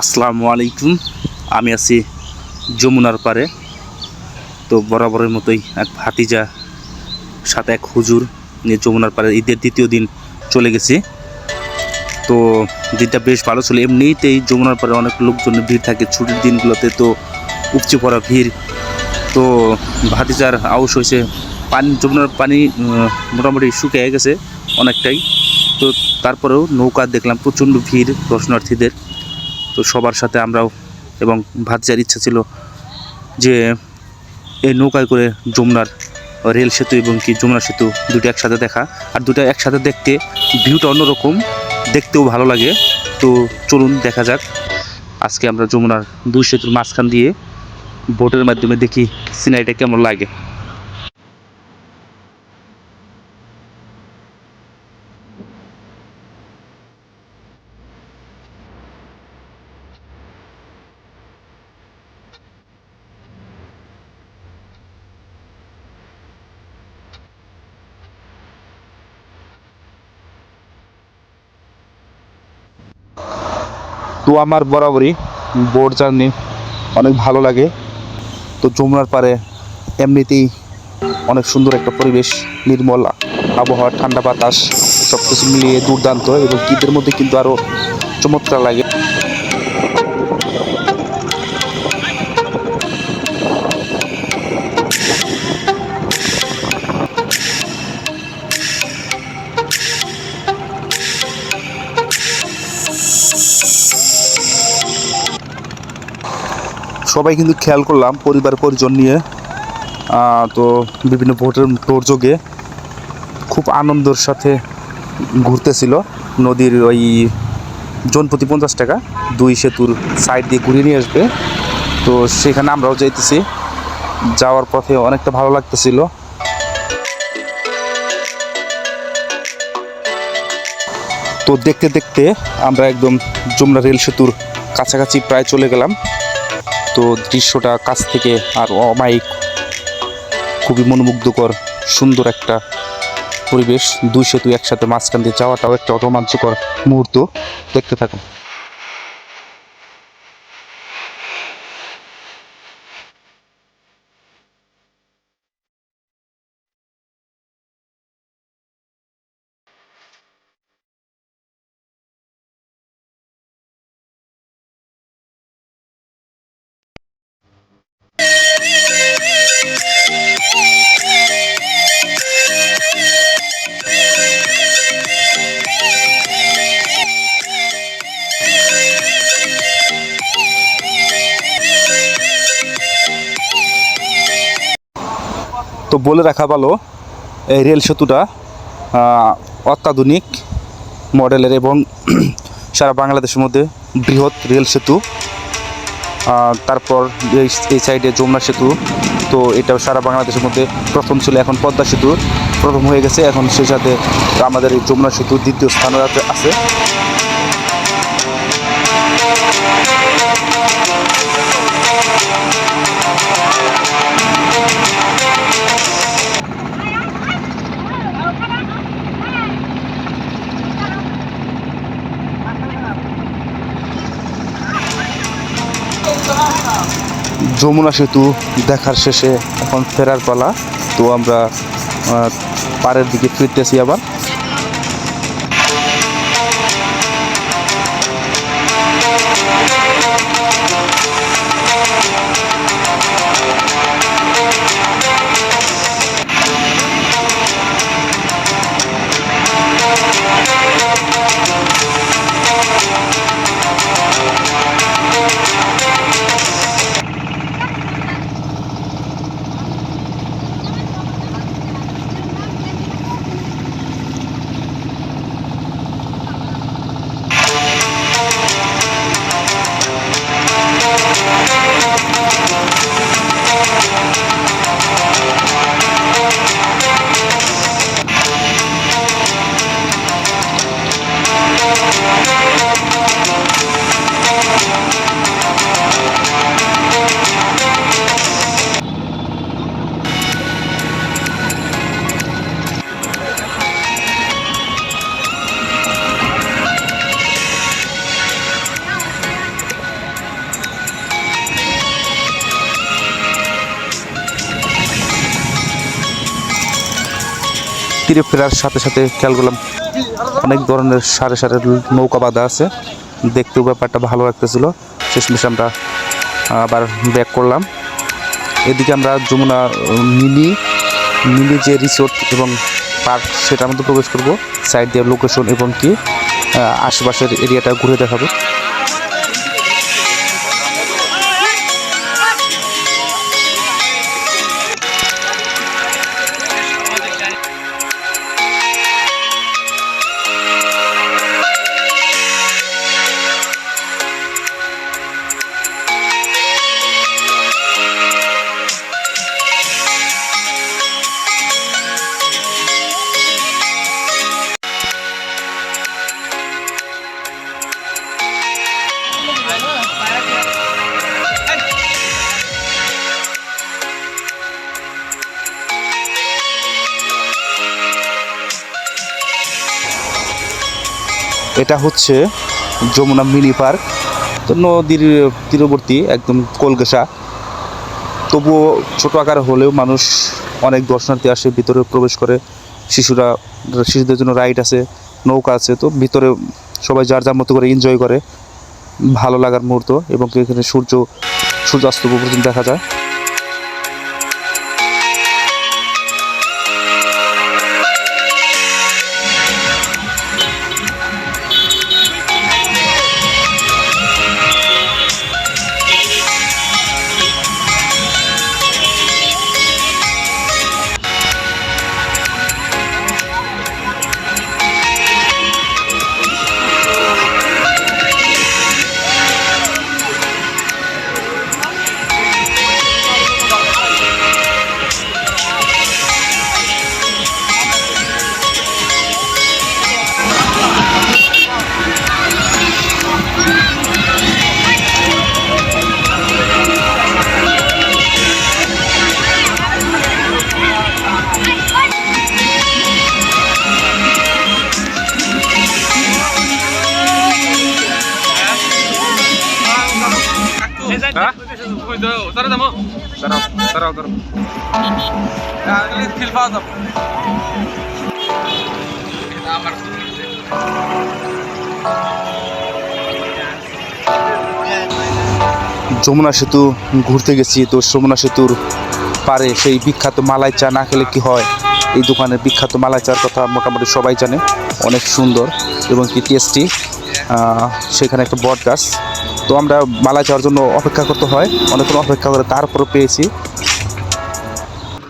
আসসালামু আলাইকুম। আমি আছি যমুনার পারে। তো বরাবরের মতোই এক ভাতিজা সাথে এক হুজুর নিয়ে যমুনার পারে ঈদের দ্বিতীয় দিন চলে গেছি। তো দিনটা বেশ ভালো ছিল। এমনিতেই যমুনার পারে অনেক লোকজনের ভিড় থাকে ছুটির দিনগুলোতে, তো উপচে পড়া ভিড়। তো ভাতিজার আউশ হয়েছে, যমুনার পানি মোটামুটি শুকিয়ে গেছে অনেকটাই। তো তারপরেও নৌকা দেখলাম প্রচণ্ড ভিড় দর্শনার্থীদের। তো সবার সাথে আমরাও, এবং ভাতিজার ইচ্ছা ছিল যে এই নৌকায় করে যমুনার রেল সেতু এবং যমুনা সেতু দুটো একসাথে দেখা। আর দুটো একসাথে দেখতে ভিউটা অন্যরকম, দেখতেও ভালো লাগে। তো চলুন দেখা যাক। আজকে আমরা যমুনার দুই সেতুর মাঝখান দিয়ে বোটের মাধ্যমে দেখি সিনারিটা কেমন লাগে। তো আমার বরাবরই বোট জার্নি অনেক ভালো লাগে। তো যমুনার পারে এমনিতেই অনেক সুন্দর একটা পরিবেশ, নির্মল আবহাওয়া, ঠান্ডা বাতাস, সব কিছু মিলিয়ে দুর্দান্ত। এবং ঈদের মধ্যে কিন্তু আরও চমৎকার লাগে। সবাই কিন্তু খেয়াল করলাম পরিবার পরিজন নিয়ে, তো বিভিন্ন বোটের যোগে খুব আনন্দের সাথে ঘুরতেছিল। নদীর ওই জনপ্রতি 50 টাকা দুই সেতুর সাইড দিয়ে ঘুরিয়ে নিয়ে আসবে। তো সেখানে আমরাও যাইতেছি। যাওয়ার পথে অনেকটা ভালো লাগতেছিল। তো দেখতে দেখতে আমরা একদম যমুনা রেল সেতুর কাছাকাছি প্রায় চলে গেলাম। তো দৃশ্যটা কাছ থেকে আর অমায়িক, খুবই মনোমুগ্ধকর, সুন্দর একটা পরিবেশ। দুই সেতু একসাথে মাঝখান দিয়ে যাওয়াটাও একটা রোমাঞ্চকর মুহূর্ত। দেখতে থাকুন। তো বলে রাখা ভালো, এই রেল সেতুটা অত্যাধুনিক মডেলের এবং সারা বাংলাদেশের মধ্যে বৃহৎ রেল সেতু। তারপর এই সাইডে যমুনা সেতু, তো এটাও সারা বাংলাদেশের মধ্যে প্রথম ছিল। এখন পদ্মা সেতু প্রথম হয়ে গেছে, এখন সেই সাথে আমাদের এই যমুনা সেতু দ্বিতীয় স্থানে আছে। যমুনা সেতু দেখার শেষে এখন ফেরার পালা। তো আমরা পাড়ের দিকে ফিরতেছি আবার। তীরে ফেরার সাথে সাথে খেয়াল করলাম অনেক ধরনের সারে সারে নৌকা বাঁধা আছে, দেখতেও ব্যাপারটা ভালো লাগতেছিল। শেষমেশ আমরা আবার ব্যাক করলাম। এদিকে আমরা যমুনা মিনি যে রিসোর্ট এবং পার্ক সেটার মধ্যে প্রবেশ করব, সাইড দিয়ে লোকেশন এবং কি আশেপাশের এরিয়াটা ঘুরে দেখাবো। এটা হচ্ছে যমুনা মিনি পার্ক। তো নদীর তীরবর্তী একদম কোলঘেঁষা, তবুও ছোট আকার হলেও মানুষ অনেক দর্শনার্থী আসে, ভিতরে প্রবেশ করে। শিশুদের জন্য রাইড আছে, নৌকা আছে। তো ভিতরে সবাই যার যার মতো করে এনজয় করে, ভালো লাগার মুহূর্ত। এবং এখানে সূর্যাস্ত পর্যন্ত দেখা যায়। যমুনা সেতু ঘুরতে গেছি। তো যমুনা সেতুর পারে সেই বিখ্যাত মালাই চা না খেলে কি হয়, এই দোকানের বিখ্যাত মালাই চার কথা মোটামুটি সবাই জানে, অনেক সুন্দর এবং কি টেস্টি। সেখানে একটা বট গাছ। তো আমরা মালাই চাওয়ার জন্য অপেক্ষা করতে হয়, অনেকক্ষণ অপেক্ষা করে তারপরে পেয়েছি।